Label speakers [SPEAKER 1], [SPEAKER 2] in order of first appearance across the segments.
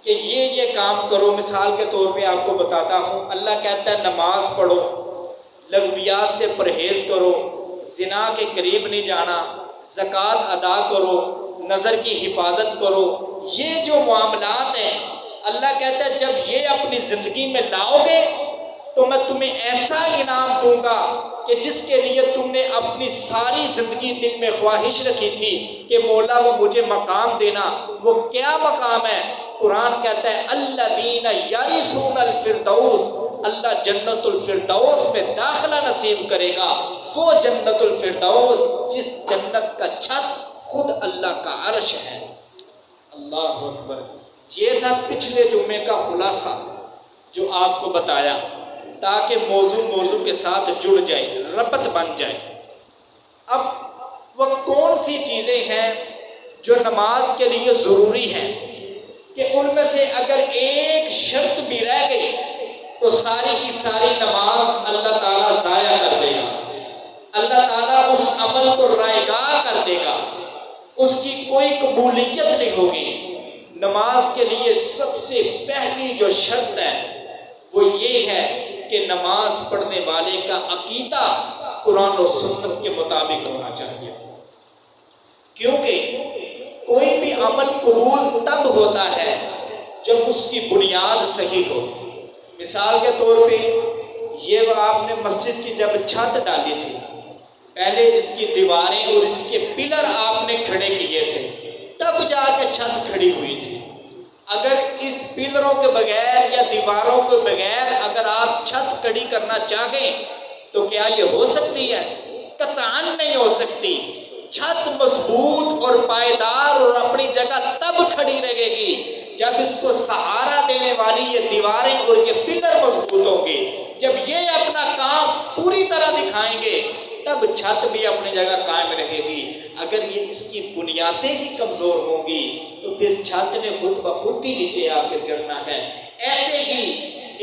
[SPEAKER 1] کہ یہ کام کرو. مثال کے طور پہ آپ کو بتاتا ہوں، اللہ کہتا ہے نماز پڑھو، لغویات سے پرہیز کرو، زنا کے قریب نہیں جانا، زکوٰۃ ادا کرو، نظر کی حفاظت کرو. یہ جو معاملات ہیں اللہ کہتا ہے جب یہ اپنی زندگی میں لاؤ گے تو میں تمہیں ایسا انعام دوں گا کہ جس کے لیے تم نے اپنی ساری زندگی دل میں خواہش رکھی تھی کہ مولا وہ مجھے مقام دینا. وہ کیا مقام ہے؟ قرآن کہتا ہے الذین یرثون الفردوس، اللہ جنت الفردوس میں داخلہ نصیب کرے گا. وہ جنت الفردوس جس جنت کا چھت خود اللہ کا عرش ہے. اللہ اکبر. یہ تھا پچھلے جمعے کا خلاصہ جو آپ کو بتایا تاکہ موضوع کے ساتھ جڑ جائے، ربط بن جائے. اب وہ کون سی چیزیں ہیں جو نماز کے لیے ضروری ہیں کہ ان میں سے اگر ایک شرط بھی رہ گئی تو ساری کی ساری نماز اللہ تعالیٰ ضائع کر دے گا. اللہ تعالیٰ اس عمل کو رائگاں کر دے گا، اس کی کوئی قبولیت نہیں ہوگی. نماز کے لیے سب سے پہلی جو شرط ہے وہ یہ ہے کہ نماز پڑھنے والے کا عقیدہ قرآن و سنت کے مطابق ہونا چاہیے. کیونکہ کوئی بھی عمل قبول تب ہوتا ہے جب اس کی بنیاد صحیح ہو. مثال کے طور پہ یہ آپ نے مسجد کی جب چھت ڈالی تھی، پہلے اس کی دیواریں اور اس کے پلر آپ نے کھڑے کیے تھے، تب جا کے چھت کھڑی ہوئی تھی. اگر اس پلروں کے بغیر یا دیواروں کے بغیر اگر آپ چھت کھڑی کرنا چاہیں تو کیا یہ ہو سکتی ہے؟ قطعاً نہیں ہو سکتی. چھت مضبوط اور پائیدار اور اپنی جگہ تب کھڑی رہے گی جب اس کو سہارا دینے والی یہ دیواریں اور یہ پلر مضبوط ہوں گے. جب یہ اپنا کام پوری طرح دکھائیں گے تب چھت بھی اپنی جگہ قائم رہے گی. اگر یہ اس کی بنیادیں ہی کمزور ہوں گی تو پھر چھت نے خود بخود ہی نیچے آ کے گرنا ہے. ایسے ہی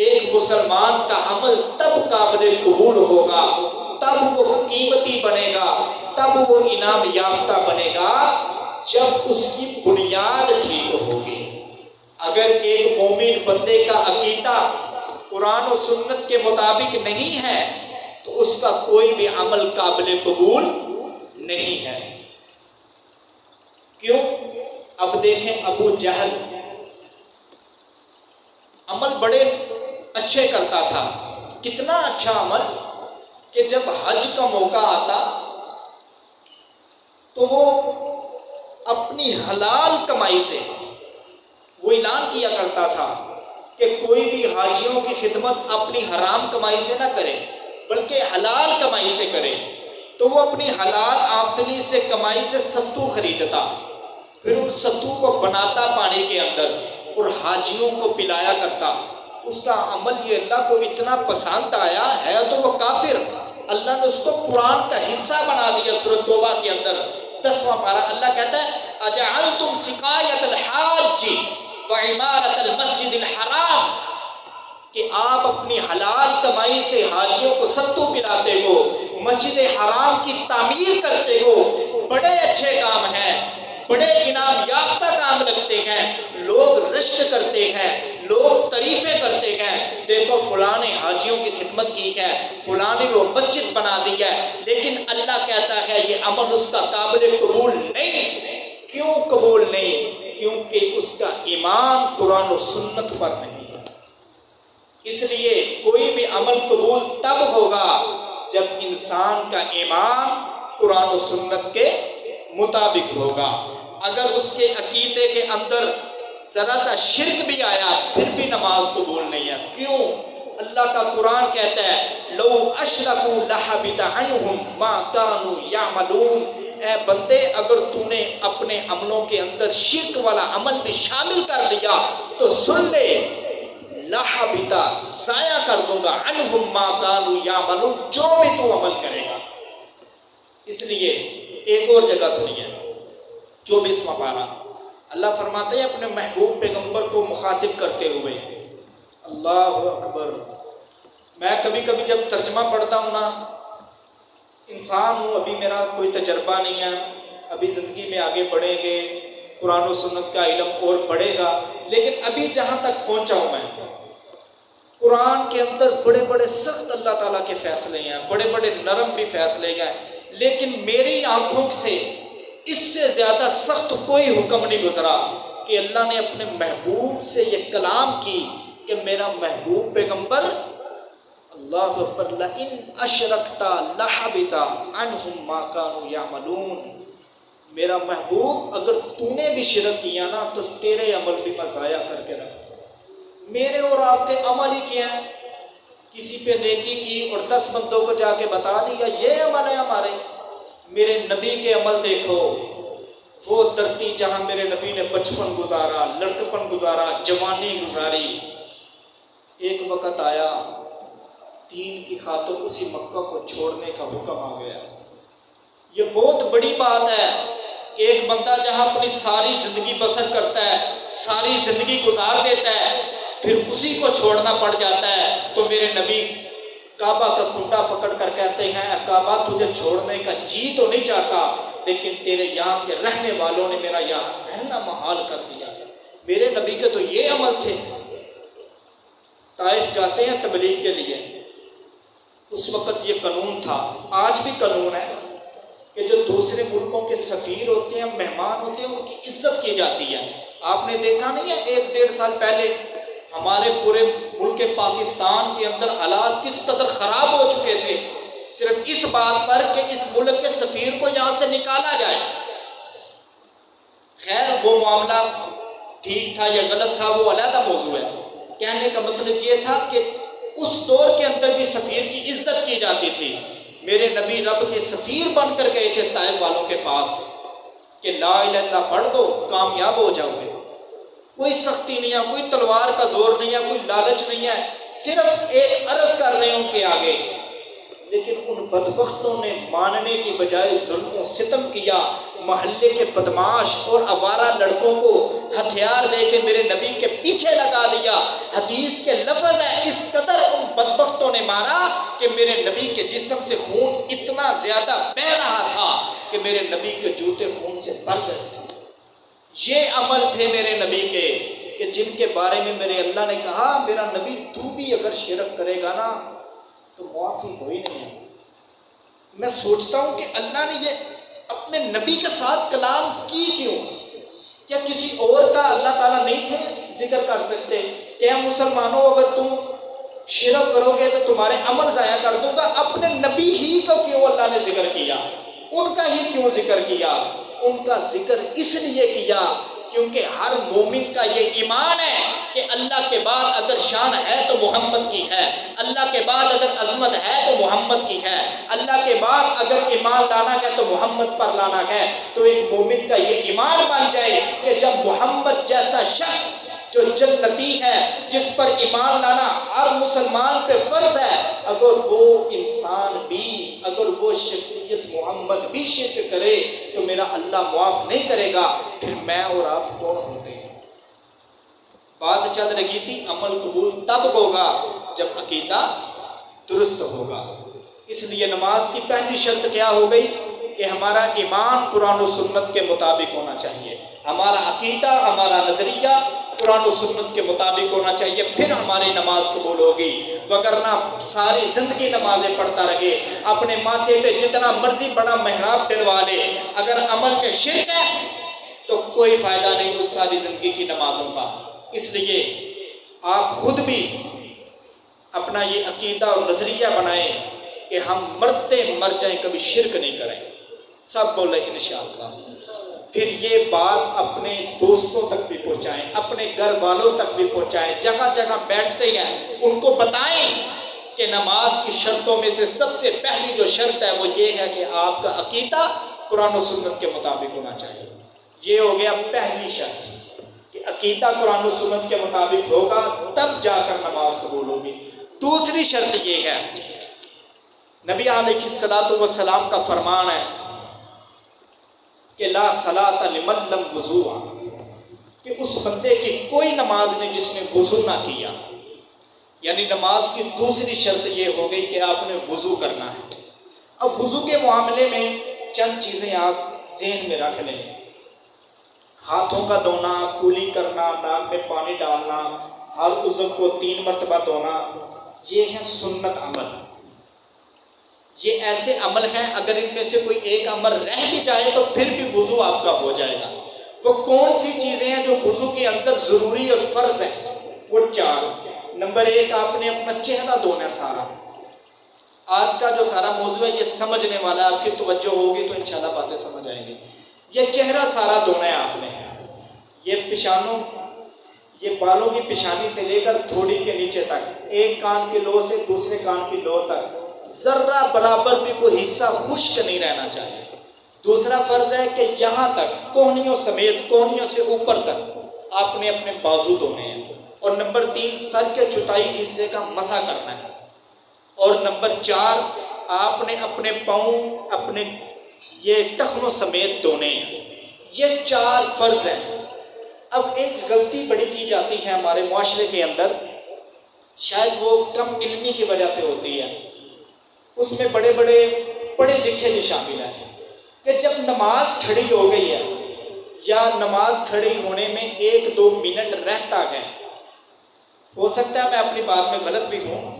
[SPEAKER 1] ایک مسلمان کا عمل تب قابل قبول ہوگا، تب وہ قیمتی بنے گا، تب وہ انعام یافتہ بنے گا جب اس کی بنیاد ٹھیک ہوگی. اگر ایک مومن بندے کا عقیدہ قرآن و سنت کے مطابق نہیں ہے تو اس کا کوئی بھی عمل قابل قبول نہیں ہے. کیوں؟ اب دیکھیں ابو جہل عمل بڑے اچھے کرتا تھا. کتنا اچھا عمل کہ جب حج کا موقع آتا تو وہ اپنی حلال کمائی سے وہ اعلان کیا کرتا تھا کہ کوئی بھی حاجیوں کی خدمت اپنی حرام کمائی سے نہ کرے بلکہ حلال کمائی سے کرے. تو وہ اپنی حلال آمدنی سے کمائی سے ستو خریدتا، پھر ان ستو کو بناتا پانی کے اندر اور حاجیوں کو پلایا کرتا. اس کا عمل یہ اللہ کو اتنا پسند آیا ہے تو وہ کافر، اللہ نے اس کو قرآن کا حصہ بنا دیا. سورۃ توبہ کے اندر 10واں پارہ اللہ کہتا ہے اجعلتم سقایۃ الحاج وعمارۃ المسجد الحرام، کہ آپ اپنی حلال کمائی سے حاجیوں کو ستو پلاتے ہو، مسجد حرام کی تعمیر کرتے ہو. بڑے اچھے کام ہیں، بڑے انعام یافتہ کام لگتے ہیں. لوگ رشک کرتے ہیں، لوگ تعریفیں کرتے ہیں، دیکھو فلاں نے حاجیوں کی خدمت کی ہے، فلاں نے وہ مسجد بنا دی ہے. لیکن اللہ کہتا ہے یہ عمل اس کا قابل قبول نہیں. کیوں قبول نہیں؟ کیونکہ اس کا ایمان قرآن و سنت پر نہیں. اس لیے کوئی بھی عمل قبول تب ہوگا جب انسان کا ایمان قرآن و سنت کے مطابق ہوگا. اگر اس کے عقیدے کے اندر ذرا سا شرک بھی آیا پھر بھی نماز قبول نہیں ہے. کیوں؟ اللہ کا قرآن کہتا ہے لو اشرکوا لحبط عنہم ما کانوا یعملون. اے بندے اگر تو نے اپنے عملوں کے اندر شرک والا عمل بھی شامل کر لیا تو سن لے لحبط، ضائع کر دوں گا، عنہم ما کانوا یعملون، جو بھی تو عمل کرے گا. اس لیے ایک اور جگہ سنیے 24واں پارہ اللہ فرماتے ہیں اپنے محبوب پیغمبر کو مخاطب کرتے ہوئے، اللہ اکبر. میں کبھی کبھی جب ترجمہ پڑھتا ہوں نا، انسان ہوں، ابھی میرا کوئی تجربہ نہیں ہے، ابھی زندگی میں آگے بڑھیں گے، قرآن و سنت کا علم اور بڑھے گا، لیکن ابھی جہاں تک پہنچا ہوں میں، قرآن کے اندر بڑے بڑے سخت اللہ تعالیٰ کے فیصلے ہیں، بڑے بڑے نرم بھی فیصلے ہیں، لیکن میری آنکھوں سے اس سے زیادہ سخت کوئی حکم نہیں گزرا کہ اللہ نے اپنے محبوب سے یہ کلام کی کہ میرا محبوب پیغمبر، اللہ اکبر، لئن اشرکت لحبط عنہم ما كانوا یعملون، میرا محبوب اگر تو نے بھی شرک کیا نا تو تیرے عمل بھی میں ضائع کر کے رکھ دوں۔ میرے اور آپ کے عمل ہی کیا ہے؟ کسی پہ نیکی کی اور 10 بندوں کو جا کے بتا دیا یہ عمل ہے ہمارے۔ میرے نبی کے عمل دیکھو، وہ دھرتی جہاں میرے نبی نے بچپن گزارا، لڑکپن گزارا، جوانی گزاری، ایک وقت آیا دین کی خاطر اسی مکہ کو چھوڑنے کا حکم آ گیا۔ یہ بہت بڑی بات ہے کہ ایک بندہ جہاں اپنی ساری زندگی بسر کرتا ہے، ساری زندگی گزار دیتا ہے، پھر اسی کو چھوڑنا پڑ جاتا ہے۔ تو میرے نبی کعبہ کا کنڈا پکڑ کر کہتے ہیں، کعبہ تجھے چھوڑنے کا جی تو نہیں چاہتا، لیکن تیرے یہاں کے رہنے والوں نے میرا یہاں رہنا محال کر دیا۔ میرے نبی کے تو یہ عمل تھے۔ طائف جاتے ہیں تبلیغ کے لیے، اس وقت یہ قانون تھا، آج بھی قانون ہے کہ جو دوسرے ملکوں کے سفیر ہوتے ہیں، مہمان ہوتے ہیں، ان کی عزت کی جاتی ہے۔ آپ نے دیکھا نہیں ہے 1-1.5 سال پہلے ہمارے پورے ملک پاکستان کے اندر حالات کس قدر خراب ہو چکے تھے، صرف اس بات پر کہ اس ملک کے سفیر کو یہاں سے نکالا جائے۔ خیر وہ معاملہ ٹھیک تھا یا غلط تھا وہ علیحدہ موضوع ہے، کہنے کا مطلب یہ تھا کہ اس دور کے اندر بھی سفیر کی عزت کی جاتی تھی۔ میرے نبی رب کے سفیر بن کر گئے تھے طائف والوں کے پاس کہ لا الہ الا اللہ پڑھ دو کامیاب ہو جاؤ گے۔ کوئی سختی نہیں ہے، کوئی تلوار کا زور نہیں ہے، کوئی لالچ نہیں ہے، صرف ایک عرض کر رہے ہوں کہ آگے۔ لیکن ان بدبختوں نے ماننے کی بجائے ظلم و ستم کیا، محلے کے بدماش اور آوارہ لڑکوں کو ہتھیار دے کے میرے نبی کے پیچھے لگا دیا۔ حدیث کے لفظ ہے اس قدر ان بدبختوں نے مارا کہ میرے نبی کے جسم سے خون اتنا زیادہ بہہ رہا تھا کہ میرے نبی کے جوتے خون سے بھر گئے تھے۔ یہ عمل تھے میرے نبی کے کہ جن کے بارے میں میرے اللہ نے کہا میرا نبی تو بھی اگر شرک کرے گا نا تو معافی کوئی نہیں ہے۔ میں سوچتا ہوں کہ اللہ نے یہ اپنے نبی کے ساتھ کلام کی کیوں؟ کیا کسی اور کا اللہ تعالیٰ نہیں تھے ذکر کر سکتے کہ اے مسلمانوں اگر تم شرک کرو گے تو تمہارے عمل ضائع کر دوں گا؟ اپنے نبی ہی کو کیوں اللہ نے ذکر کیا؟ ان کا ہی کیوں ذکر کیا؟ ان کا ذکر اس لیے کیا کیونکہ ہر مومن کا یہ ایمان ہے کہ اللہ کے بعد اگر شان ہے تو محمد کی ہے، اللہ کے بعد اگر عظمت ہے تو محمد کی ہے، اللہ کے بعد اگر ایمان لانا ہے تو محمد پر لانا ہے۔ تو ایک مومن کا یہ ایمان بن جائے کہ جب محمد جیسا شخص جو جنتی ہے جس پر ایمان لانا ہر مسلمان پہ فرض ہے، اگر وہ انسان بھی، اگر وہ شخصیت محمد بھی شرک کرے تو میرا اللہ معاف نہیں کرے گا، پھر میں اور آپ کون ہوتے ہیں؟ بات چل رہی تھی عمل قبول تب ہوگا جب عقیدہ درست ہوگا۔ اس لیے نماز کی پہلی شرط کیا ہو گئی کہ ہمارا ایمان قرآن و سنت کے مطابق ہونا چاہیے، ہمارا عقیدہ، ہمارا نظریہ قرآن و سنت کے مطابق ہونا چاہیے، پھر ہماری نماز قبول ہوگی۔ وگرنہ ساری زندگی نمازیں پڑھتا رہے، اپنے ماتھے پہ جتنا مرضی بڑا محراب ڈلوا لے، اگر عمل میں شرک ہے تو کوئی فائدہ نہیں اس ساری زندگی کی نمازوں کا۔ اس لیے آپ خود بھی اپنا یہ عقیدہ اور نظریہ بنائیں کہ ہم مرتے مر جائیں کبھی شرک نہیں کریں۔ سب بولے انشاءاللہ۔ پھر یہ بات اپنے دوستوں تک بھی پہنچائیں، اپنے گھر والوں تک بھی پہنچائیں، جگہ جگہ بیٹھتے ہیں ان کو بتائیں کہ نماز کی شرطوں میں سے سب سے پہلی جو شرط ہے وہ یہ ہے کہ آپ کا عقیدہ قرآن و سنت کے مطابق ہونا چاہیے۔ یہ ہو گیا پہلی شرط کہ عقیدہ قرآن و سنت کے مطابق ہوگا تب جا کر نماز قبول ہوگی۔ دوسری شرط یہ ہے، نبی علیہ الصلوۃ والسلام کا فرمان ہے کہ لا صلاۃ لمن لم وضو، کہ اس بندے کی کوئی نماز نہیں جس نے وضو نہ کیا۔ یعنی نماز کی دوسری شرط یہ ہو گئی کہ آپ نے وضو کرنا ہے۔ اب وضو کے معاملے میں چند چیزیں آپ ذہن میں رکھ لیں۔ ہاتھوں کا دھونا، کولی کرنا، ناک میں پانی ڈالنا، ہر عضو کو 3 مرتبہ دھونا، یہ ہے سنت عمل۔ یہ ایسے عمل ہیں اگر ان میں سے کوئی ایک عمل رہ بھی جائے تو پھر بھی وضو آپ کا ہو جائے گا۔ وہ کون سی چیزیں ہیں جو وضو کے اندر ضروری اور فرض ہیں؟ وہ 4۔ نمبر 1، آپ نے اپنا چہرہ دھونا سارا۔ آج کا جو سارا موضوع ہے یہ سمجھنے والا ہے، آپ کی توجہ ہوگی تو انشاءاللہ باتیں سمجھ آئیں گی۔ یہ چہرہ سارا دھونا ہے آپ نے۔ یہ پیشانوں، یہ بالوں کی پیشانی سے لے کر تھوڑی کے نیچے تک، ایک کان کی لو سے دوسرے کان کی لو تک ذرہ برابر بھی کوئی حصہ خشک نہیں رہنا چاہیے۔ دوسرا فرض ہے کہ یہاں تک کوہنیوں سمیت، کوہنیوں سے اوپر تک آپ نے اپنے بازو دھونے ہیں۔ اور نمبر 3، سر کے چوتھائی حصے کا مسح کرنا ہے۔ اور نمبر 4، آپ نے اپنے پاؤں اپنے یہ ٹخنوں سمیت دھونے ہیں۔ یہ 4 فرض ہیں۔ اب ایک غلطی بڑی کی جاتی ہے ہمارے معاشرے کے اندر، شاید وہ کم علمی کی وجہ سے ہوتی ہے، اس میں بڑے بڑے پڑھے لکھے بھی شامل ہیں، کہ جب نماز کھڑی ہو گئی ہے یا نماز کھڑی ہونے میں 1-2 منٹ رہتا ہے، ہو سکتا ہے میں اپنی بات میں غلط بھی ہوں،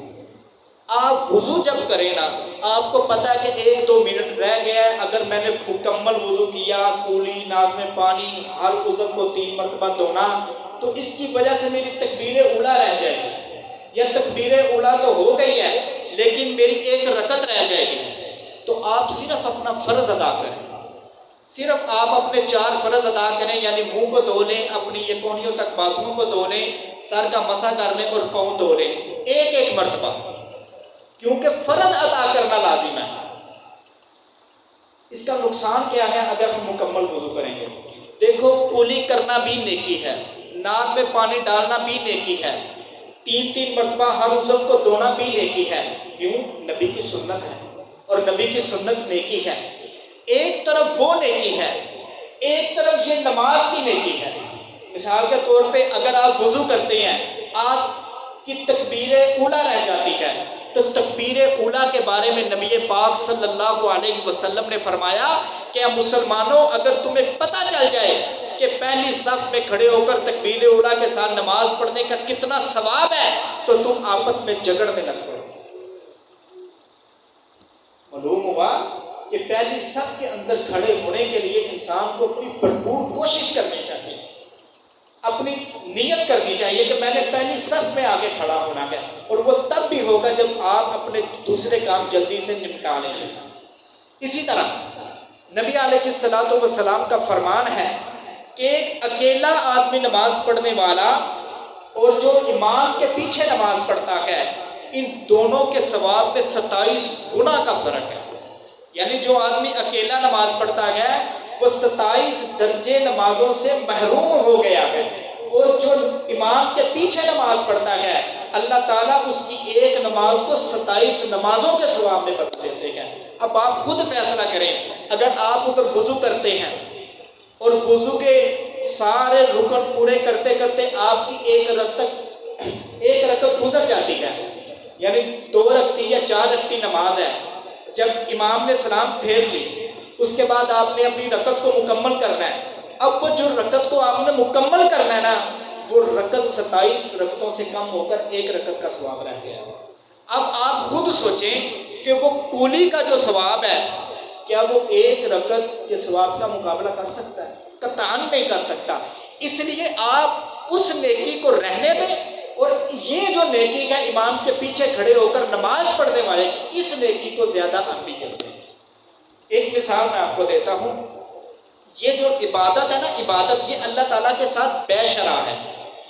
[SPEAKER 1] آپ وضو جب کریں نا، آپ کو پتا ہے کہ 1-2 منٹ رہ گیا ہے، اگر میں نے مکمل وضو کیا، کولی، ناک میں پانی، ہر عضو کو 3 مرتبہ دھونا، تو اس کی وجہ سے میری تکبیر اولیٰ رہ جائے گی، یا تکبیر اولیٰ تو ہو گئی ہے لیکن میری ایک رکعت رہ جائے گی۔ تو آپ صرف اپنا فرض ادا کریں، صرف آپ اپنے 4 فرض ادا کریں، یعنی منہ کو دھو لیں، اپنی یہ کوہنیوں تک بازوؤں کو دھو لیں، سر کا مسح کر لیں اور پاؤں دھو لیں، ایک مرتبہ، کیونکہ فرض ادا کرنا لازم ہے۔ اس کا نقصان کیا ہے اگر ہم مکمل وضو کریں گے؟ دیکھو، کولی کرنا بھی نیکی ہے، ناک میں پانی ڈالنا بھی نیکی ہے، 3 مرتبہ ہر عضو کو دھونا بھی نیکی ہے۔ کیوں؟ نبی کی سنت ہے، اور نبی کی سنت نیکی ہے۔ ایک طرف وہ نیکی ہے، ایک طرف یہ نماز کی نیکی ہے۔ مثال کے طور پہ اگر آپ وضو کرتے ہیں، آپ کی تکبیر اولیٰ رہ جاتی ہے، تو تکبیر اولیٰ کے بارے میں نبی پاک صلی اللہ علیہ وسلم نے فرمایا کہ مسلمانوں، اگر تمہیں پتہ چل جائے کہ پہلی صف میں کھڑے ہو کر تکبیر اولیٰ کے ساتھ نماز پڑھنے کا کتنا ثواب ہے، تو تم آپس میں جھگڑنے لگ پڑو۔ معلوم ہوا کہ پہلی صف کے اندر کھڑے ہونے کے لیے انسان کو اپنی بھرپور کوشش کرنی چاہیے، اپنی نیت کرنی چاہیے کہ میں نے پہلی صف میں آگے کھڑا ہونا ہے، اور وہ تب بھی ہوگا جب آپ اپنے دوسرے کام جلدی سے نپٹا لیں گے۔ اسی طرح نبی علیہ الصلوۃ والسلام کا فرمان ہے کہ ایک اکیلا آدمی نماز پڑھنے والا اور جو امام کے پیچھے نماز پڑھتا ہے، ان دونوں کے ثواب میں 27 گنا کا فرق ہے۔ یعنی جو آدمی اکیلا نماز پڑھتا ہے وہ 27 درجے نمازوں سے محروم ہو گیا ہے، اور جو امام کے پیچھے نماز پڑھتا ہے اللہ تعالیٰ اس کی ایک نماز کو 27 نمازوں کے ثواب میں بدل دیتے ہیں۔ اب آپ خود فیصلہ کریں، اگر آپ وضو کرتے ہیں اور وضو کے سارے رکن پورے کرتے کرتے آپ کی ایک رکعت گزر جاتی ہے، یعنی 2 رکعتی یا 4 رکعتی نماز ہے، جب امام نے سلام پھیر لی، اس کے بعد آپ نے اپنی رکعت کو مکمل کرنا ہے۔ اب وہ جو رکعت کو آپ نے مکمل کرنا ہے نا، وہ رکعت 27 رکعتوں سے کم ہو کر 1 رکعت کا ثواب رہ گیا۔ اب آپ خود سوچیں کہ وہ کولی کا جو ثواب ہے، کیا وہ 1 رکعت کے ثواب کا مقابلہ کر سکتا ہے؟ قطعاً نہیں کر سکتا۔ اس لیے آپ اس نیکی کو رہنے دیں، اور یہ جو نیکی ہے امام کے پیچھے کھڑے ہو کر نماز پڑھنے والے، اس نیکی کو زیادہ اہمیت دیں۔ ایک مثال میں آپ کو دیتا ہوں، یہ جو عبادت ہے نا، عبادت یہ اللہ تعالیٰ کے ساتھ بے شرع ہے،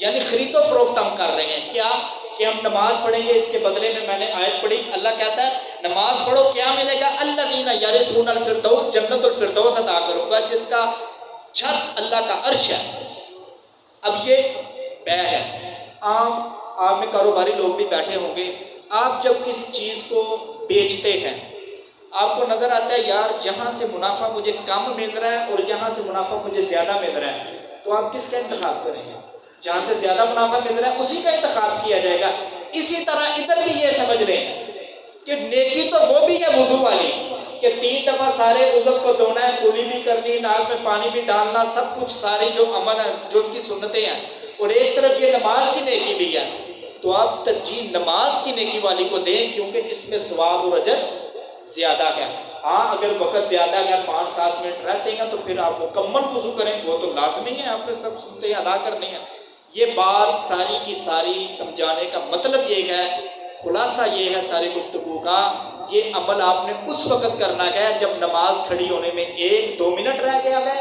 [SPEAKER 1] یعنی خرید و فروخت ہم کر رہے ہیں۔ کیا کہ ہم نماز پڑھیں گے، اس کے بدلے میں نے آیت پڑھی، اللہ کہتا ہے نماز پڑھو، کیا ملے گا؟ الذین یرثون الفردوس، جنت الفردوس عطا کروں گا، جس کا چھت اللہ کا عرش ہے۔ اب یہ بے ہے، آپ میں کاروباری لوگ بھی بیٹھے ہوں گے، آپ جب کسی چیز کو بیچتے ہیں، آپ کو نظر آتا ہے یار یہاں سے منافع مجھے کم مل رہا ہے اور یہاں سے منافع مجھے زیادہ مل رہا ہے، تو آپ کس کا انتخاب کریں گے؟ جہاں سے زیادہ منافع مل رہا ہے اسی کا انتخاب کیا جائے گا۔ اسی طرح ادھر بھی یہ سمجھ رہے ہیں کہ نیکی تو وہ بھی ہے وضو والی، کہ 3 دفعہ سارے عضو کو دھونا ہے، کولی بھی کرنی، ناک میں پانی بھی ڈالنا، سب کچھ ساری جو عمل ہے، جو اس کی سنتیں ہیں، اور ایک طرف یہ نماز کی نیکی بھی ہے، تو آپ ترجیح نماز کی نیکی والی کو دیں، کیونکہ اس میں ثواب اور اجر زیادہ ہے۔ ہاں اگر وقت زیادہ ہے، 5-7 منٹ رہتے ہیں تو پھر آپ مکمل وضو کریں، وہ تو لازمی ہے، آپ نے سب سنتیں ادا کرنی ہیں۔ یہ بات ساری کی ساری سمجھانے کا مطلب یہ ہے، خلاصہ یہ ہے ساری گفتگو کا، یہ عمل آپ نے اس وقت کرنا ہے جب نماز کھڑی ہونے میں 1-2 منٹ رہ گیا ہے،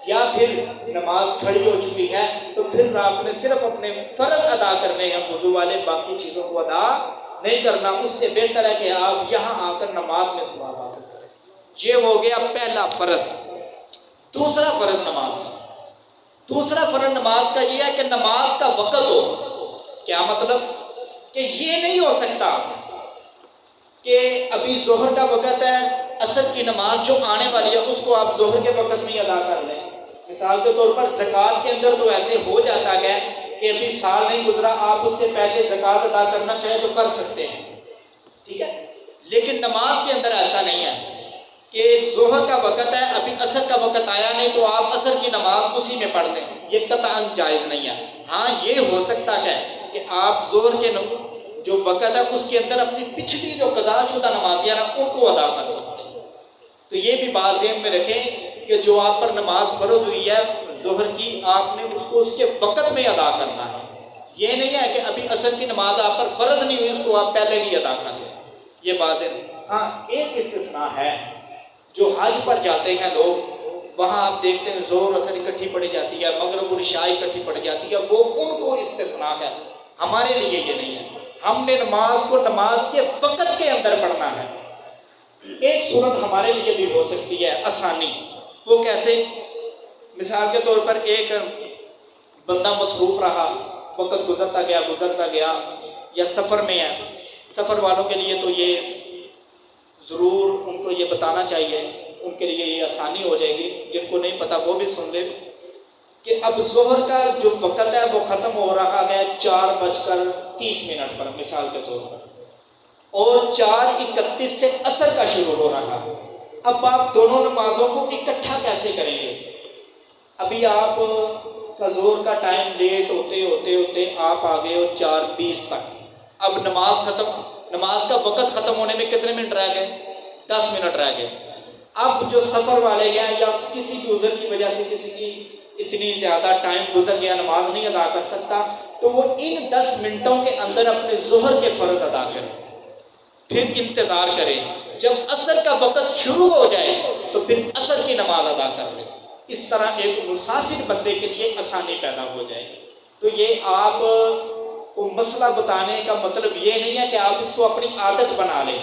[SPEAKER 1] یا پھر نماز کھڑی ہو چکی ہے تو پھر آپ نے صرف اپنے فرض ادا کرنے ہیں وضو والے، باقی چیزوں کو ادا نہیں کرنا۔ اس سے بہتر ہے کہ آپ یہاں آ کر نماز میں ثواب حاصل کریں۔ یہ ہو گیا پہلا فرض۔ دوسرا فرض نماز کا، دوسرا فرض نماز کا یہ ہے کہ نماز کا وقت ہو۔ کیا مطلب؟ کہ یہ نہیں ہو سکتا کہ ابھی ظہر کا وقت ہے، عصر کی نماز جو آنے والی ہے اس کو آپ ظہر کے وقت میں ہی ادا کر لیں۔ مثال کے طور پر زکوٰۃ کے اندر تو ایسے ہو جاتا ہے کہ ابھی سال نہیں گزرا، آپ اس سے پہلے زکوٰۃ ادا کرنا چاہیں تو کر سکتے ہیں، ٹھیک ہے، لیکن نماز کے اندر ایسا نہیں ہے کہ ظہر کا وقت ہے، ابھی عصر کا وقت آیا نہیں تو آپ عصر کی نماز اسی میں پڑھ دیں، یہ قطعاً جائز نہیں ہے۔ ہاں یہ ہو سکتا ہے کہ آپ ظہر کے جو وقت ہے اس کے اندر اپنی پچھلی جو قضا شدہ نمازیاں ہیں ان کو ادا کر سکتے ہیں۔ تو یہ بھی بات ذہن میں رکھیں کہ جو آپ پر نماز فرض ہوئی ہے ظہر کی، آپ نے اس کو اس کے وقت میں ادا کرنا ہے۔ یہ نہیں ہے کہ ابھی عصر کی نماز آپ پر فرض نہیں ہوئی، اس کو آپ پہلے ہی ادا کر لیں، یہ بات ذہن۔ ہاں ایک استثناء ہے، جو حج پر جاتے ہیں لوگ، وہاں آپ دیکھتے ہیں ظہر عصر اکٹھی پڑھی جاتی ہے، مغرب اور عشاء اکٹھی پڑھی جاتی ہے، وہ ان کو استثناء ہے، ہمارے لیے یہ نہیں ہے۔ ہم نے نماز کو نماز کے وقت کے اندر پڑھنا ہے۔ ایک صورت ہمارے لیے بھی ہو سکتی ہے آسانی، وہ کیسے؟ مثال کے طور پر ایک بندہ مصروف رہا، وقت گزرتا گیا یا سفر میں ہے، سفر والوں کے لیے تو یہ ضرور ان کو یہ بتانا چاہیے، ان کے لیے یہ آسانی ہو جائے گی، جن کو نہیں پتا وہ بھی سن لے کہ اب ظہر کا جو وقت ہے وہ ختم ہو رہا ہے 4:30 پر مثال کے طور پر، اور 4:31 سے عصر کا شروع ہو رہا ہے۔ اب آپ دونوں نمازوں کو اکٹھا کیسے کریں گے؟ ابھی آپ کا ظہر کا ٹائم لیٹ ہوتے آپ آ گئے ہو 4:20 تک، اب نماز کا وقت ختم ہونے میں کتنے منٹ رہ گئے؟ 10 منٹ رہ گئے۔ اب جو سفر والے ہیں یا کسی بھی عذر کی وجہ سے کسی کی اتنی زیادہ ٹائم گزر گیا نماز نہیں ادا کر سکتا، تو وہ ان 10 منٹوں کے اندر اپنے ظہر کے فرض ادا کرے، پھر انتظار کرے، جب عصر کا وقت شروع ہو جائے تو پھر عصر کی نماز ادا کر لے۔ اس طرح ایک مسافر بندے کے لیے آسانی پیدا ہو جائے گی۔ تو یہ آپ کو مسئلہ بتانے کا مطلب یہ نہیں ہے کہ آپ اس کو اپنی عادت بنا لیں،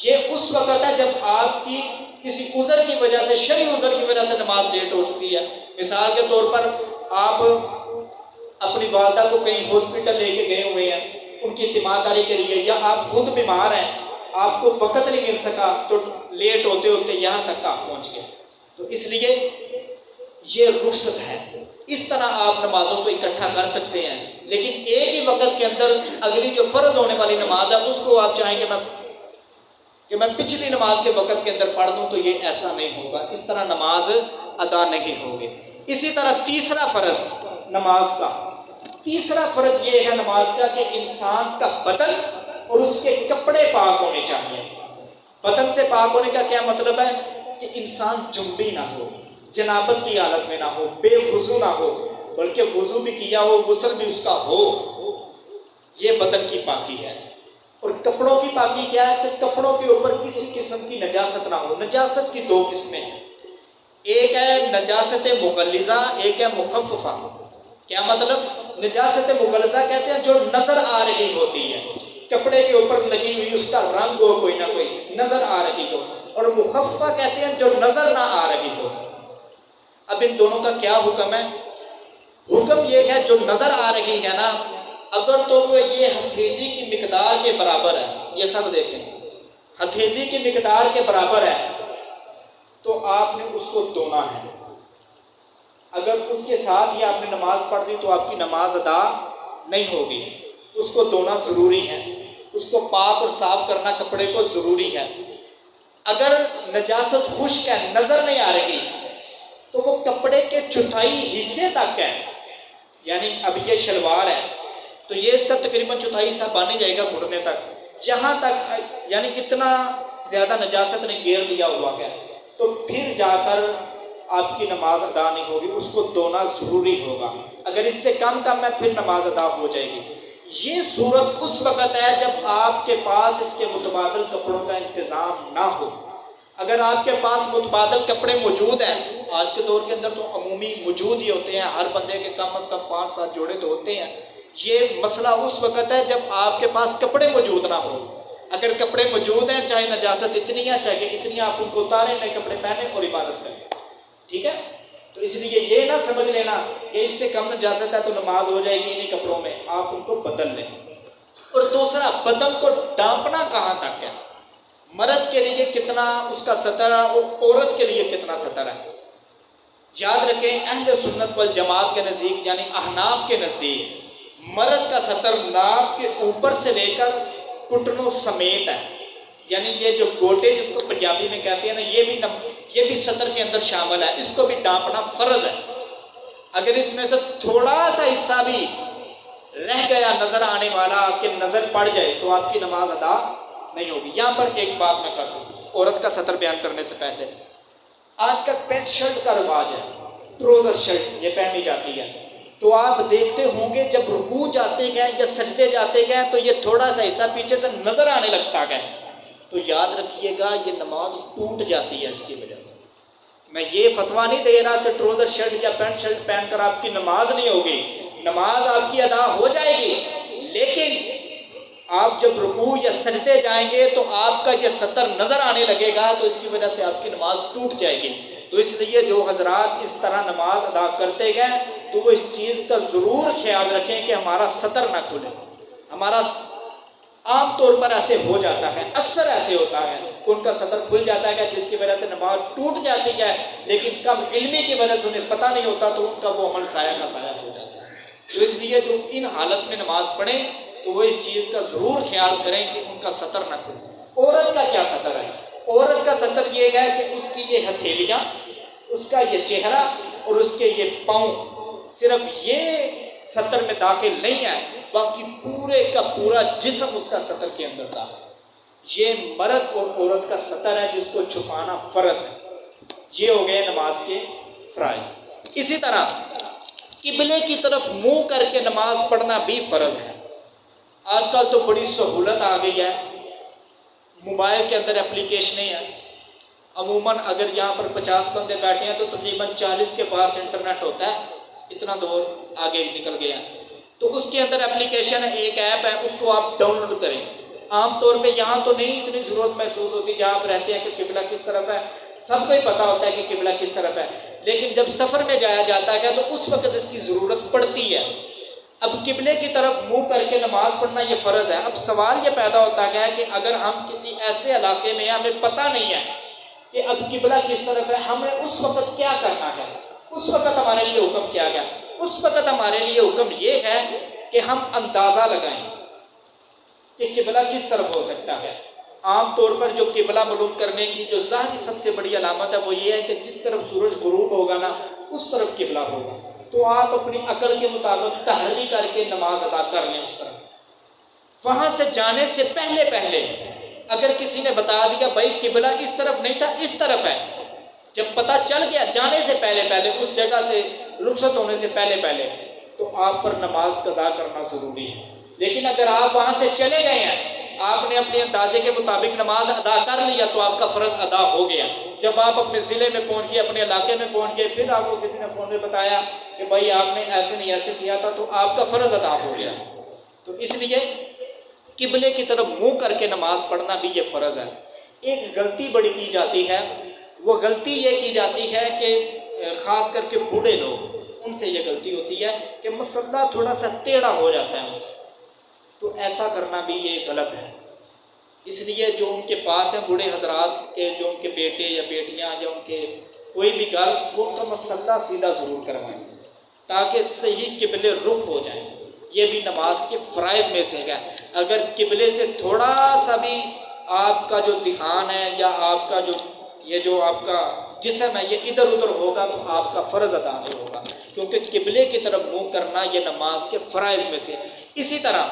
[SPEAKER 1] یہ اس وقت ہے جب آپ کی کسی عذر کی وجہ سے، شرعی عذر کی وجہ سے نماز لیٹ ہو چکی ہے۔ مثال کے طور پر آپ اپنی والدہ کو کہیں ہاسپٹل لے کے گئے ہوئے ہیں ان کی تیمارداری کے لیے، یا آپ خود بیمار ہیں، آپ کو وقت نہیں مل سکا تو لیٹ ہوتے یہاں تک آپ پہنچ گئے، تو اس لیے یہ رخصت ہے۔ اس طرح آپ نمازوں کو اکٹھا کر سکتے ہیں، لیکن ایک ہی وقت کے اندر اگلی جو فرض ہونے والی نماز ہے اس کو آپ چاہیں کہ میں پچھلی نماز کے وقت کے اندر پڑھ دوں، تو یہ ایسا نہیں ہوگا، اس طرح نماز ادا نہیں ہوگی۔ اسی طرح تیسرا فرض نماز کا، تیسرا فرض یہ ہے نماز کا کہ انسان کا بدن اور اس کے کپڑے پاک ہونے چاہیے۔ بدن سے پاک ہونے کا کیا مطلب ہے؟ کہ انسان جنبی نہ ہو، جنابت کی حالت میں نہ ہو، بے وضو نہ ہو، بلکہ وضو بھی کیا ہو، غسل بھی اس کا ہو، یہ بدن کی پاکی ہے۔ اور کپڑوں کی پاکی کیا ہے؟ کہ کپڑوں کے اوپر کسی قسم کی نجاست نہ ہو۔ نجاست کی 2 قسمیں ہیں، ایک ہے نجاست مغلظہ، ایک ہے مخففہ۔ کیا مطلب؟ نجاست مغلظہ کہتے ہیں جو نظر آ رہی ہوتی ہے، کپڑے کے اوپر لگی ہوئی، اس کا رنگ ہو کوئی نہ کوئی، نظر آ رہی ہو، اور مخففہ کہتے ہیں جو نظر نہ آ رہی ہو۔ اب ان دونوں کا کیا حکم ہے؟ حکم یہ ہے جو نظر آ رہی ہے نا، اگر تو وہ یہ ہتھیلی کی مقدار کے برابر ہے، یہ سب دیکھیں، ہتھیلی کی مقدار کے برابر ہے تو آپ نے اس کو دھونا ہے۔ اگر اس کے ساتھ ہی آپ نے نماز پڑھ دی تو آپ کی نماز ادا نہیں ہوگی، اس کو دھونا ضروری ہے، اس کو پاک اور صاف کرنا کپڑے کو ضروری ہے۔ اگر نجاست خشک ہے نظر نہیں آ رہی تو وہ کپڑے کے چوتھائی حصے تک ہے، یعنی اب یہ شلوار ہے تو یہ اس کا تقریباً چوتھائی حصہ بن جائے گا گھٹنے تک، یہاں تک یعنی اتنا زیادہ نجاست نے گھیر دیا ہوا ہے، تو پھر جا کر آپ کی نماز ادا نہیں ہوگی، اس کو دھونا ضروری ہوگا۔ اگر اس سے کم ہے پھر نماز ادا ہو جائے گی۔ یہ صورت اس وقت ہے جب آپ کے پاس اس کے متبادل کپڑوں کا انتظام نہ ہو۔ اگر آپ کے پاس متبادل کپڑے موجود ہیں، آج کے دور کے اندر تو عمومی موجود ہی ہوتے ہیں، ہر بندے کے کم از کم 5-7 جوڑے تو ہوتے ہیں۔ یہ مسئلہ اس وقت ہے جب آپ کے پاس کپڑے موجود نہ ہو۔ اگر کپڑے موجود ہیں، چاہے نجاست اتنی ہے چاہے اتنی، آپ ان کو اتاریں، نئے کپڑے پہنیں اور عبادت کریں، ٹھیک ہے؟ تو اس لیے یہ نہ سمجھ لینا کہ اس سے کم نجاست ہے تو نماز ہو جائے گی انہیں کپڑوں میں، آپ ان کو بدل لیں۔ اور دوسرا، بدن کو ڈانپنا کہاں تک ہے؟ مرد کے لیے کتنا اس کا سطر ہے اور عورت کے لیے کتنا سطر ہے؟ یاد رکھیں، اہل سنت والجماعت کے نزدیک یعنی احناف کے نزدیک مرد کا سطر ناف کے اوپر سے لے کر گھٹنوں سمیت ہے، یعنی یہ جو گوٹے جس کو پنجابی میں کہتے ہیں نا، یہ بھی سطر کے اندر شامل ہے، اس کو بھی ڈانپنا فرض ہے۔ اگر اس میں سے تھوڑا سا حصہ بھی رہ گیا نظر آنے والا کہ نظر پڑ جائے تو آپ کی نماز ادا نہیں ہوگی۔ یہاں پر ایک بات میں کر دوں عورت کا سطر بیان کرنے سے پہلے، آج کل پینٹ شرٹ کا رواج ہے، ٹروزر شرٹ یہ پہنی جاتی ہے، تو آپ دیکھتے ہوں گے جب رکوع جاتے گئے یا سجدے جاتے گئے تو یہ تھوڑا سا حصہ پیچھے سے نظر آنے لگتا ہے، تو یاد رکھیے گا یہ نماز ٹوٹ جاتی ہے اس کی وجہ سے۔ میں یہ فتویٰ نہیں دے رہا کہ ٹروزر شرٹ یا پینٹ شرٹ پہن کر آپ کی نماز نہیں ہوگی، نماز آپ کی ادا ہو جائے گی، لیکن آپ جب رکوع یا سجدے جائیں گے تو آپ کا یہ سطر نظر آنے لگے گا تو اس کی وجہ سے آپ کی نماز ٹوٹ جائے گی۔ تو اس لیے جو حضرات اس طرح نماز ادا کرتے گئے تو وہ اس چیز کا ضرور خیال رکھیں کہ ہمارا سطر نہ کھلے۔ ہمارا عام طور پر ایسے ہو جاتا ہے، اکثر ایسے ہوتا ہے، ان کا سطر کھل جاتا ہے جس کی وجہ سے نماز ٹوٹ جاتی ہے، لیکن کم علمی کی وجہ سے انہیں پتہ نہیں ہوتا تو ان کا وہ عمل سایہ کا سایہ ہو جاتا ہے۔ تو اس لیے جو ان حالت میں نماز پڑھیں تو وہ اس چیز کا ضرور خیال کریں کہ ان کا سطر نہ کھلے۔ عورت کا کیا سطر ہے؟ عورت کا سطر یہ ہے کہ اس کی یہ ہتھیلیاں، اس کا یہ چہرہ اور اس کے یہ پاؤں، صرف یہ سطر میں داخل نہیں ہے، باقی پورے کا پورا جسم اس کا سطر کے اندر داخل۔ یہ مرد اور عورت کا سطر ہے جس کو چھپانا فرض ہے۔ یہ ہو گئے نماز کے فرائض۔ اسی طرح قبلے کی طرف منہ کر کے نماز پڑھنا بھی فرض ہے۔ آج کل تو بڑی سہولت آ گئی ہے، موبائل کے اندر اپلیکیشنیں ہیں، عموماً اگر یہاں پر 50 بندے بیٹھے ہیں تو تقریباً 40 کے پاس انٹرنیٹ ہوتا ہے، اتنا دور آگے نکل گیا ہے، تو اس کے اندر اپلیکیشن ہے، ایک ایپ ہے، اس کو آپ ڈاؤن لوڈ کریں۔ عام طور پہ یہاں تو نہیں اتنی ضرورت محسوس ہوتی جہاں آپ رہتے ہیں کہ قبلہ کس طرف ہے، سب کو ہی پتہ ہوتا ہے کہ قبلہ کس طرف ہے، لیکن جب سفر میں جایا جاتا ہے تو اس وقت اس کی ضرورت پڑتی ہے۔ اب قبلے کی طرف منہ کر کے نماز پڑھنا یہ فرض ہے۔ اب سوال یہ پیدا ہوتا ہے کہ اگر ہم کسی ایسے علاقے میں ہمیں پتہ نہیں ہے کہ اب قبلہ کس طرف ہے، ہمیں اس وقت کیا کرنا ہے؟ اس وقت ہمارے لیے حکم کیا گیا؟ اس وقت ہمارے لیے حکم یہ ہے کہ ہم اندازہ لگائیں کہ قبلہ کس طرف ہو سکتا ہے۔ عام طور پر جو قبلہ معلوم کرنے کی جو ظاہری سب سے بڑی علامت ہے وہ یہ ہے کہ جس طرف سورج غروب ہوگا نا اس طرف قبلہ ہوگا، تو آپ اپنی عقل کے مطابق تحری کر کے نماز ادا کر لیں اس طرف۔ وہاں سے جانے سے پہلے اگر کسی نے بتا دیا بھائی قبلہ اس طرف نہیں تھا اس طرف ہے، جب پتہ چل گیا جانے سے پہلے اس جگہ سے رخصت ہونے سے پہلے تو آپ پر نماز قضا کرنا ضروری ہے۔ لیکن اگر آپ وہاں سے چلے گئے ہیں، آپ نے اپنے اندازے کے مطابق نماز ادا کر لیا تو آپ کا فرض ادا ہو گیا۔ جب آپ اپنے ضلع میں پہنچ گئے، اپنے علاقے میں پہنچ گئے، پھر آپ کو کسی نے فون میں بتایا کہ بھائی آپ نے ایسے نہیں ایسے کیا تھا، تو آپ کا فرض ادا ہو گیا۔ تو اس لیے قبلے کی طرف منہ کر کے نماز پڑھنا بھی یہ فرض ہے۔ ایک غلطی بڑی کی جاتی ہے، وہ غلطی یہ کی جاتی ہے کہ خاص کر کے بوڑھے لوگ، ان سے یہ غلطی ہوتی ہے کہ مصلی تھوڑا سا ٹیڑھا ہو جاتا ہے ان سے، تو ایسا کرنا بھی یہ غلط ہے۔ اس لیے جو ان کے پاس ہیں بوڑھے حضرات کے، جو ان کے بیٹے یا بیٹیاں یا ان کے کوئی بھی گھر، وہ ان کا مصلی سیدھا ضرور کروائیں تاکہ صحیح قبلے رخ ہو جائیں۔ یہ بھی نماز کے فرائض میں سے ہے۔ اگر قبلے سے تھوڑا سا بھی آپ کا جو دھیان ہے یا آپ کا جو آپ کا جسم ہے یہ ادھر ادھر ہوگا تو آپ کا فرض ادا نہیں ہوگا، کیونکہ قبلے کی طرف منہ کرنا یہ نماز کے فرائض میں سے۔ اسی طرح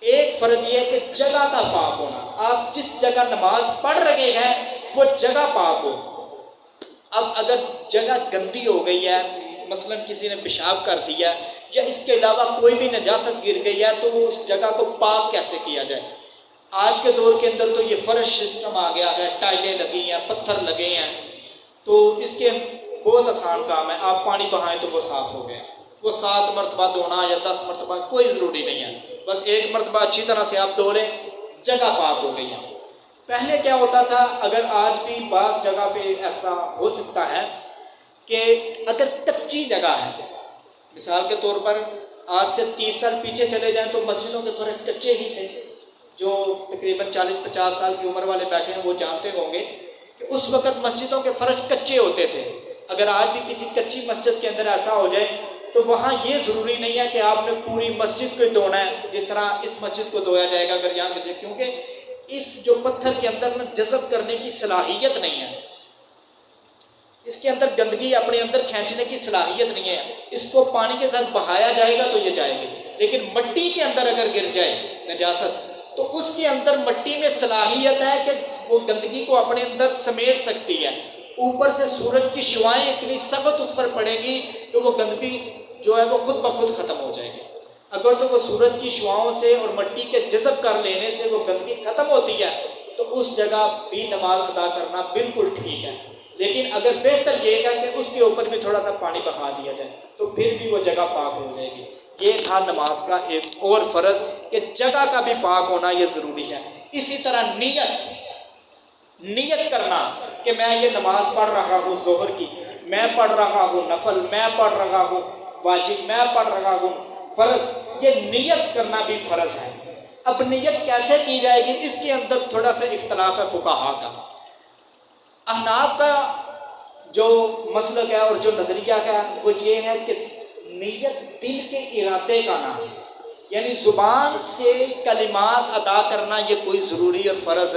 [SPEAKER 1] ایک فرض یہ ہے کہ جگہ کا پاک ہونا، آپ جس جگہ نماز پڑھ رہے ہیں وہ جگہ پاک ہو۔ اب اگر جگہ گندی ہو گئی ہے، مثلا کسی نے پیشاب کر دیا یا اس کے علاوہ کوئی بھی نجاست گر گئی ہے، تو اس جگہ کو پاک کیسے کیا جائے؟ آج کے دور کے اندر تو یہ فرش سسٹم آ گیا ہے، ٹائلیں لگی ہیں، پتھر لگے ہیں، تو اس کے بہت آسان کام ہے، آپ پانی بہائیں تو وہ صاف ہو گئے۔ وہ 7 مرتبہ دھونا یا 10 مرتبہ کوئی ضروری نہیں ہے، بس ایک مرتبہ اچھی طرح سے آپ دھو لیں، جگہ پاک ہو گئی ہے۔ پہلے کیا ہوتا تھا، اگر آج بھی بعض جگہ پہ ایسا ہو سکتا ہے کہ اگر کچی جگہ ہے، مثال کے طور پر آج سے 30 سال پیچھے چلے جائیں تو مسجدوں کے فرش کچے ہی تھے۔ جو تقریباً 40-50 سال کی عمر والے بیٹھے ہیں وہ جانتے ہوں گے کہ اس وقت مسجدوں کے فرش کچے ہوتے تھے۔ اگر آج بھی کسی کچی مسجد کے اندر ایسا ہو جائے تو وہاں یہ ضروری نہیں ہے کہ آپ نے پوری مسجد کو دھونا ہے جس طرح اس مسجد کو دھویا جائے گا اگر یہاں کے، کیونکہ اس جو پتھر کے اندر جذب کرنے کی صلاحیت نہیں ہے، اس کے اندر گندگی اپنے اندر کھینچنے کی صلاحیت نہیں ہے، اس کو پانی کے ساتھ بہایا جائے گا تو یہ جائے گی، لیکن مٹی کے اندر اگر گر جائے نجاست تو اس کے اندر مٹی میں صلاحیت ہے کہ وہ گندگی کو اپنے اندر سمیٹ سکتی ہے۔ اوپر سے سورج کی شعائیں اتنی سخت اس پر پڑے گی کہ وہ گندگی جو ہے وہ خود بخود ختم ہو جائے گی۔ اگر تو وہ سورج کی شعاؤں سے اور مٹی کے جذب کر لینے سے وہ گندگی ختم ہوتی ہے تو اس جگہ بھی نماز ادا کرنا بالکل ٹھیک ہے، لیکن اگر بہتر یہ ہے کہ اس کے اوپر بھی تھوڑا سا پانی بہا دیا جائے تو پھر بھی وہ جگہ پاک ہو جائے گی۔ یہ تھا نماز کا ایک اور فرض کہ جگہ کا بھی پاک ہونا یہ ضروری ہے۔ اسی طرح نیت کرنا کہ میں یہ نماز پڑھ رہا ہوں ظہر کی، میں پڑھ رہا ہوں نفل، میں پڑھ رہا ہوں واجب، میں پڑھ رہا ہوں فرض، یہ نیت کرنا بھی فرض ہے۔ اب نیت کیسے کی جائے گی، اس کے اندر تھوڑا سا اختلاف ہے فقہا کا۔ احناف کا جو مسلک ہے اور جو نظریہ ہے وہ یہ ہے کہ نیت دل کے ارادے کا نام ہے، یعنی زبان سے کلمات ادا کرنا یہ کوئی ضروری اور فرض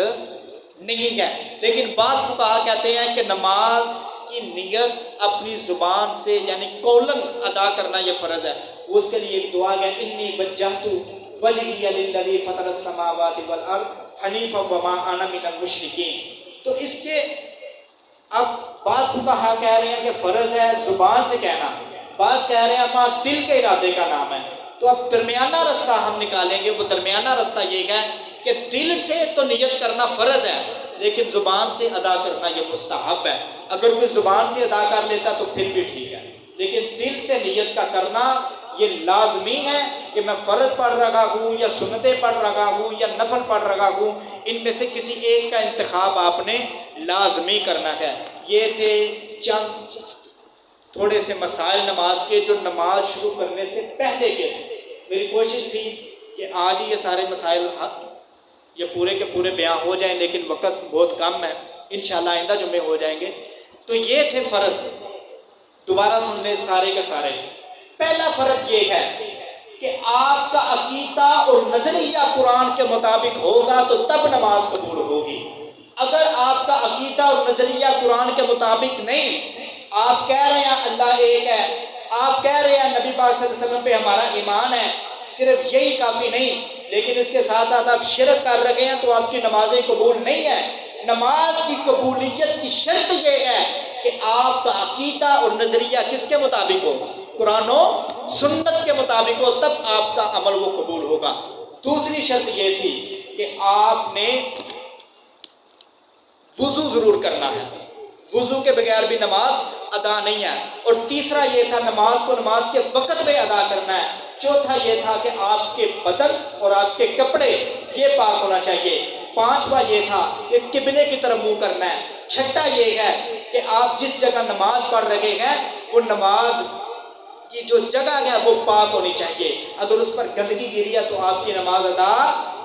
[SPEAKER 1] نہیں ہے، لیکن بعض فقہا کہتے ہیں کہ نماز کی نیت اپنی زبان سے یعنی قولن ادا کرنا یہ فرض ہے۔ اس کے لیے ایک دعا ہے، انی وجہت وجہی للذی فطر السماوات والارض حنیفا وما انا من المشرکین۔ تو اس کے اب بعض فقہا کہہ رہے ہیں کہ فرض ہے زبان سے کہنا، بعض کہہ رہے ہیں اما دل کے ارادے کا نام ہے۔ تو اب درمیانہ رستہ ہم نکالیں گے، وہ درمیانہ رستہ یہ ہے کہ دل سے تو نیت کرنا فرض ہے لیکن زبان سے ادا کرنا یہ مستحب ہے۔ اگر کوئی زبان سے ادا کر لیتا تو پھر بھی ٹھیک ہے، لیکن دل سے نیت کا کرنا یہ لازمی ہے کہ میں فرض پڑھ رہا ہوں یا سنتیں پڑھ رہا ہوں یا نفل پڑھ رہا ہوں، ان میں سے کسی ایک کا انتخاب آپ نے لازمی کرنا ہے۔ یہ تھے چند تھوڑے سے مسائل نماز کے جو نماز شروع کرنے سے پہلے کے تھے۔ میری کوشش تھی کہ آج ہی یہ سارے مسائل یہ پورے کے پورے بیان ہو جائیں، لیکن وقت بہت کم ہے، انشاءاللہ آئندہ جمعے ہو جائیں گے۔ تو یہ تھے فرض، دوبارہ سن لیں سارے کے سارے۔ پہلا فرض یہ ہے کہ آپ کا عقیدہ اور نظریہ قرآن کے مطابق ہوگا تو تب نماز قبول ہوگی۔ اگر آپ کا عقیدہ اور نظریہ قرآن کے مطابق نہیں، آپ کہہ رہے ہیں اللہ ایک ہے، آپ کہہ رہے ہیں نبی پاک صلی اللہ علیہ وسلم پہ ہمارا ایمان ہے، صرف یہی کافی نہیں لیکن اس کے ساتھ ساتھ آپ شرک کر رہے ہیں تو آپ کی نمازیں قبول نہیں ہیں۔ نماز کی قبولیت کی شرط یہ ہے کہ آپ کا عقیدہ اور نظریہ کس کے مطابق ہو، قرآن و سنت کے مطابق ہو، تب آپ کا عمل وہ قبول ہوگا۔ دوسری شرط یہ تھی کہ آپ نے وضو ضرور کرنا ہے، وضو کے بغیر بھی نماز ادا نہیں ہے۔ اور تیسرا یہ تھا نماز کو نماز کے وقت میں ادا کرنا ہے۔ چوتھا یہ تھا کہ آپ کے بدن اور آپ کے کپڑے یہ پاک ہونا چاہیے۔ پانچواں یہ تھا کہ قبلے کی طرف منہ کرنا ہے۔ چھٹا یہ ہے کہ آپ جس جگہ نماز پڑھ رہے ہیں وہ نماز کی جو جگہ ہے وہ پاک ہونی چاہیے، اگر اس پر گندگی گری ہے تو آپ کی نماز ادا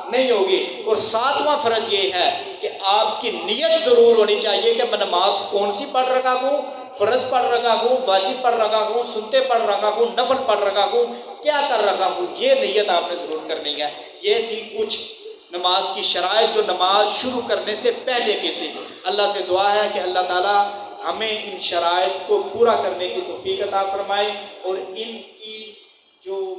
[SPEAKER 1] نہیں ہوگی۔ اور ساتواں فرض یہ ہے کہ آپ کی نیت ضرور ہونی چاہیے کہ میں نماز کون سی پڑھ رہا ہوں، فرض پڑھ رہا ہوں، واجب پڑھ رہا ہوں، سنتے پڑھ رہا ہوں، نفل پڑھ رہا ہوں، کیا کر رہا ہوں، یہ نیت آپ نے ضرور کرنی ہے۔ یہ تھی کچھ نماز کی شرائط جو نماز شروع کرنے سے پہلے کی تھی. اللہ سے دعا ہے کہ اللہ تعالیٰ ہمیں ان شرائط کو پورا کرنے کی توفیق عطا فرمائے اور ان کی جو